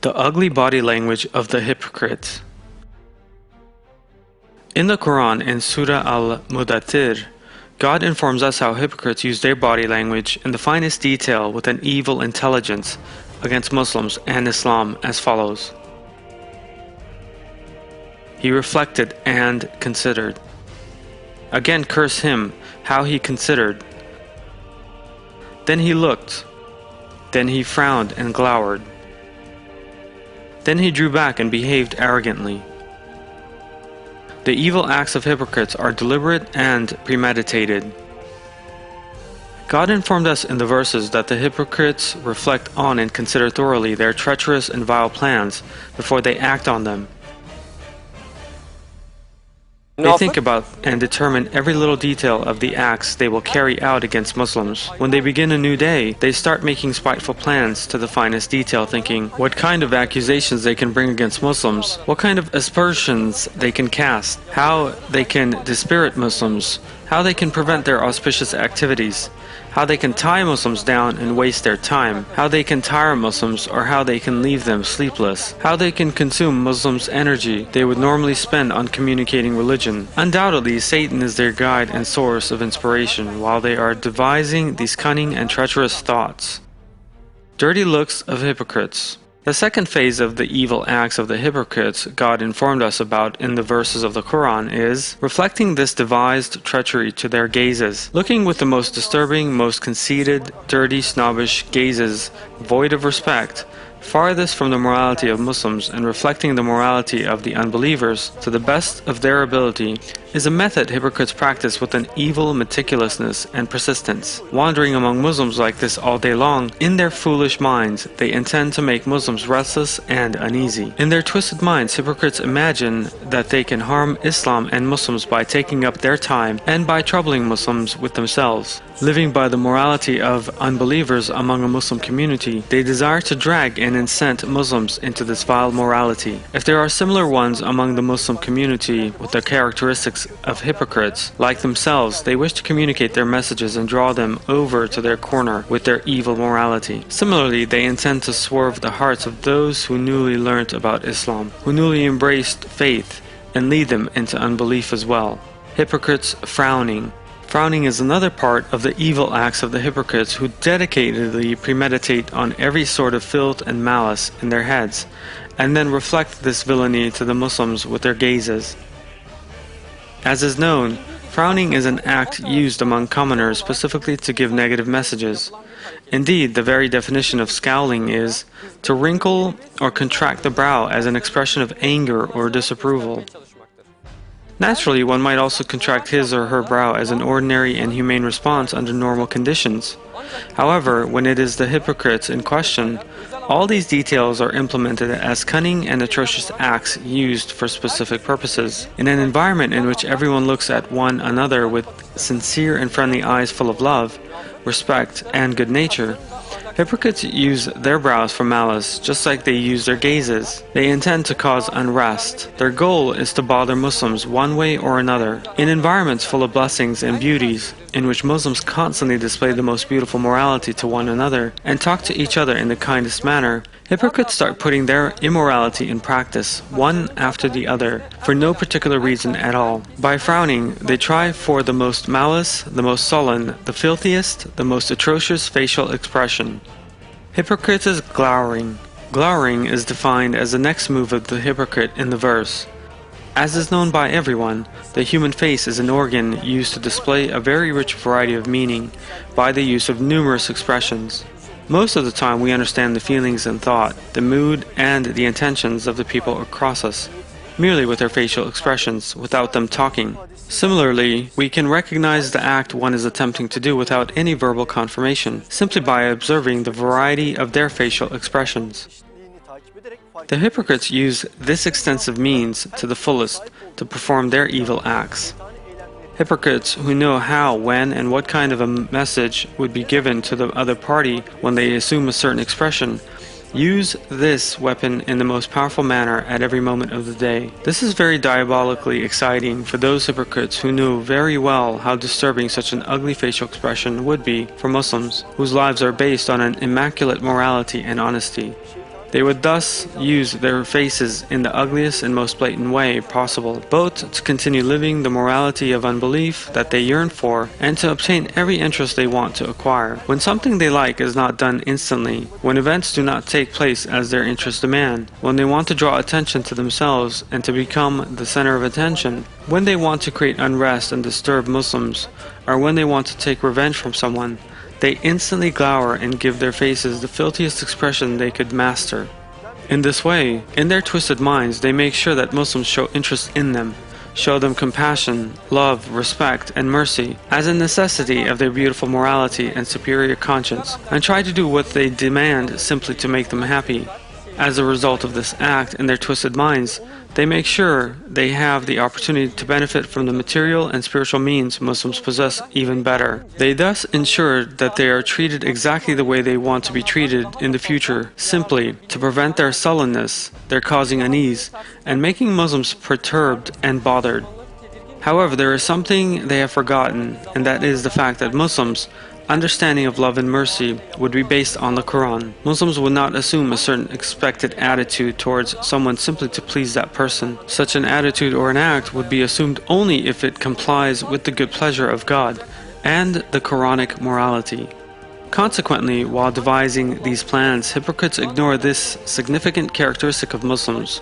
The ugly body language of the hypocrite. In the Quran, in Surah Al-Mudaththir, God informs us how hypocrites use their body language in the finest detail with an evil intelligence against Muslims and Islam as follows. He reflected and considered. Again curse him, how he considered. Then he looked. Then he frowned and glowered. Then he drew back and behaved arrogantly. The evil acts of hypocrites are deliberate and premeditated. God informed us in the verses that the hypocrites reflect on and consider thoroughly their treacherous and vile plans before they act on them. They think about and determine every little detail of the acts they will carry out against Muslims. When they begin a new day, they start making spiteful plans to the finest detail, thinking what kind of accusations they can bring against Muslims, what kind of aspersions they can cast, how they can dispirit Muslims, how they can prevent their auspicious activities, how they can tie Muslims down and waste their time, how they can tire Muslims or how they can leave them sleepless, how they can consume Muslims' energy they would normally spend on communicating religion. Undoubtedly, Satan is their guide and source of inspiration while they are devising these cunning and treacherous thoughts. Dirty looks of hypocrites. The second phase of the evil acts of the hypocrites God informed us about in the verses of the Quran is reflecting this devised treachery to their gazes, looking with the most disturbing, most conceited, dirty, snobbish gazes, void of respect, farthest from the morality of Muslims and reflecting the morality of the unbelievers to the best of their ability is a method hypocrites practice with an evil meticulousness and persistence. Wandering among Muslims like this all day long, in their foolish minds, they intend to make Muslims restless and uneasy. In their twisted minds, hypocrites imagine that they can harm Islam and Muslims by taking up their time and by troubling Muslims with themselves. Living by the morality of unbelievers among a Muslim community, they desire to drag and incent Muslims into this vile morality. If there are similar ones among the Muslim community with the characteristics of hypocrites, like themselves, they wish to communicate their messages and draw them over to their corner with their evil morality. Similarly, they intend to swerve the hearts of those who newly learnt about Islam, who newly embraced faith, and lead them into unbelief as well. Hypocrites frowning. Frowning is another part of the evil acts of the hypocrites who dedicatedly premeditate on every sort of filth and malice in their heads, and then reflect this villainy to the Muslims with their gazes. As is known, frowning is an act used among commoners specifically to give negative messages. Indeed, the very definition of scowling is to wrinkle or contract the brow as an expression of anger or disapproval. Naturally, one might also contract his or her brow as an ordinary and humane response under normal conditions. However, when it is the hypocrites in question, all these details are implemented as cunning and atrocious acts used for specific purposes. In an environment in which everyone looks at one another with sincere and friendly eyes full of love, respect, and good nature, hypocrites use their brows for malice, just like they use their gazes. They intend to cause unrest. Their goal is to bother Muslims one way or another. In environments full of blessings and beauties, in which Muslims constantly display the most beautiful morality to one another and talk to each other in the kindest manner, hypocrites start putting their immorality in practice, one after the other, for no particular reason at all. By frowning, they try for the most malice, the most sullen, the filthiest, the most atrocious facial expression. Hypocrite is glowering. Glowering is defined as the next move of the hypocrite in the verse. As is known by everyone, the human face is an organ used to display a very rich variety of meaning by the use of numerous expressions. Most of the time we understand the feelings and thought, the mood and the intentions of the people across us, merely with their facial expressions, without them talking. Similarly, we can recognize the act one is attempting to do without any verbal confirmation, simply by observing the variety of their facial expressions. The hypocrites use this extensive means to the fullest to perform their evil acts. Hypocrites who know how, when, and what kind of a message would be given to the other party when they assume a certain expression, use this weapon in the most powerful manner at every moment of the day. This is very diabolically exciting for those hypocrites who know very well how disturbing such an ugly facial expression would be for Muslims, whose lives are based on an immaculate morality and honesty. They would thus use their faces in the ugliest and most blatant way possible, both to continue living the morality of unbelief that they yearn for and to obtain every interest they want to acquire. When something they like is not done instantly, when events do not take place as their interests demand, when they want to draw attention to themselves and to become the center of attention, when they want to create unrest and disturb Muslims, or when they want to take revenge from someone, they instantly glower and give their faces the filthiest expression they could master. In this way, in their twisted minds, they make sure that Muslims show interest in them, show them compassion, love, respect, and mercy as a necessity of their beautiful morality and superior conscience, and try to do what they demand simply to make them happy. As a result of this act in their twisted minds, they make sure they have the opportunity to benefit from the material and spiritual means Muslims possess even better. They thus ensure that they are treated exactly the way they want to be treated in the future, simply to prevent their sullenness, their causing unease, and making Muslims perturbed and bothered. However, there is something they have forgotten, and that is the fact that Muslims' understanding of love and mercy would be based on the Quran. Muslims would not assume a certain expected attitude towards someone simply to please that person. Such an attitude or an act would be assumed only if it complies with the good pleasure of God and the Quranic morality. Consequently, while devising these plans, hypocrites ignore this significant characteristic of Muslims.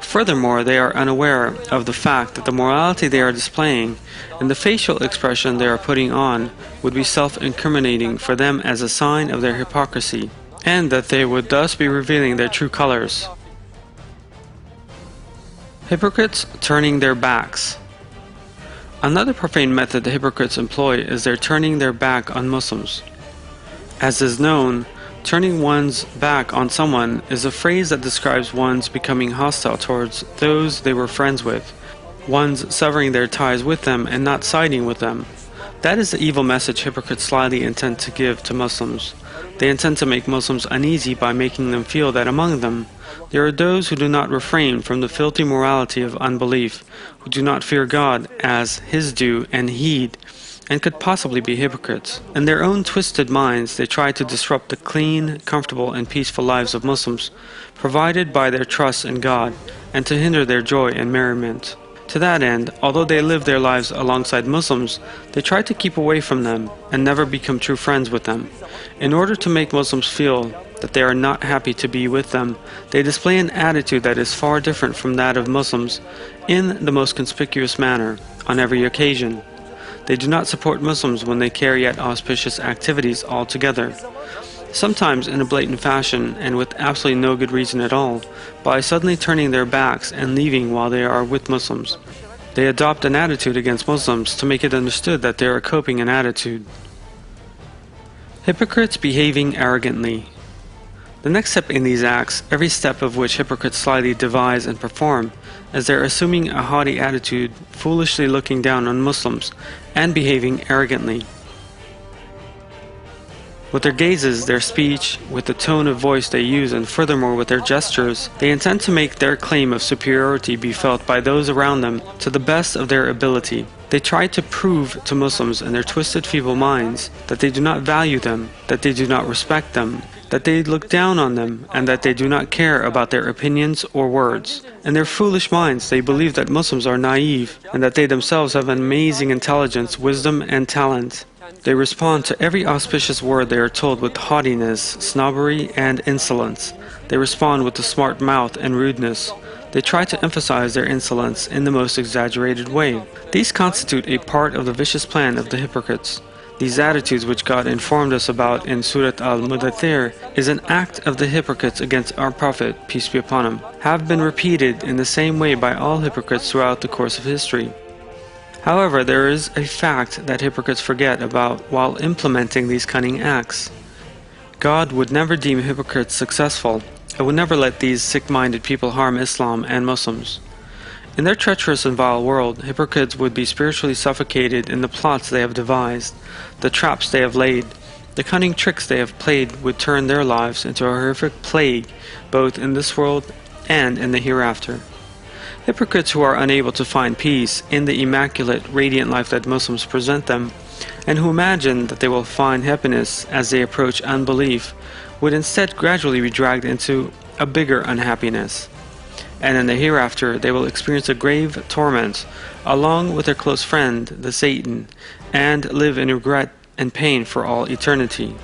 Furthermore, they are unaware of the fact that the morality they are displaying and the facial expression they are putting on would be self-incriminating for them as a sign of their hypocrisy, and that they would thus be revealing their true colors. Hypocrites turning their backs. Another profane method the hypocrites employ is their turning their back on Muslims. As is known, turning one's back on someone is a phrase that describes one's becoming hostile towards those they were friends with, one's severing their ties with them and not siding with them. That is the evil message hypocrites slyly intend to give to Muslims. They intend to make Muslims uneasy by making them feel that among them there are those who do not refrain from the filthy morality of unbelief, who do not fear God as His due and heed, and could possibly be hypocrites. In their own twisted minds, they try to disrupt the clean, comfortable, and peaceful lives of Muslims, provided by their trust in God, and to hinder their joy and merriment. To that end, although they live their lives alongside Muslims, they try to keep away from them and never become true friends with them. In order to make Muslims feel that they are not happy to be with them, they display an attitude that is far different from that of Muslims in the most conspicuous manner, on every occasion. They do not support Muslims when they carry out auspicious activities altogether, sometimes in a blatant fashion and with absolutely no good reason at all, by suddenly turning their backs and leaving while they are with Muslims. They adopt an attitude against Muslims to make it understood that they are coping an attitude. Hypocrites behaving arrogantly. The next step in these acts, every step of which hypocrites slyly devise and perform, is their assuming a haughty attitude, foolishly looking down on Muslims, and behaving arrogantly. With their gazes, their speech, with the tone of voice they use, and furthermore with their gestures, they intend to make their claim of superiority be felt by those around them to the best of their ability. They try to prove to Muslims in their twisted, feeble minds that they do not value them, that they do not respect them, that they look down on them, and that they do not care about their opinions or words. In their foolish minds, they believe that Muslims are naive, and that they themselves have amazing intelligence, wisdom, and talent. They respond to every auspicious word they are told with haughtiness, snobbery, and insolence. They respond with a smart mouth and rudeness. They try to emphasize their insolence in the most exaggerated way. These constitute a part of the vicious plan of the hypocrites. These attitudes, which God informed us about in Surat al-Mudathir, is an act of the hypocrites against our Prophet, peace be upon him, have been repeated in the same way by all hypocrites throughout the course of history. However, there is a fact that hypocrites forget about while implementing these cunning acts. God would never deem hypocrites successful, and would never let these sick-minded people harm Islam and Muslims. In their treacherous and vile world, hypocrites would be spiritually suffocated in the plots they have devised, the traps they have laid. The cunning tricks they have played would turn their lives into a horrific plague, both in this world and in the hereafter. Hypocrites who are unable to find peace in the immaculate, radiant life that Muslims present them, and who imagine that they will find happiness as they approach unbelief, would instead gradually be dragged into a bigger unhappiness. And in the hereafter they will experience a grave torment, along with their close friend, the Satan, and live in regret and pain for all eternity.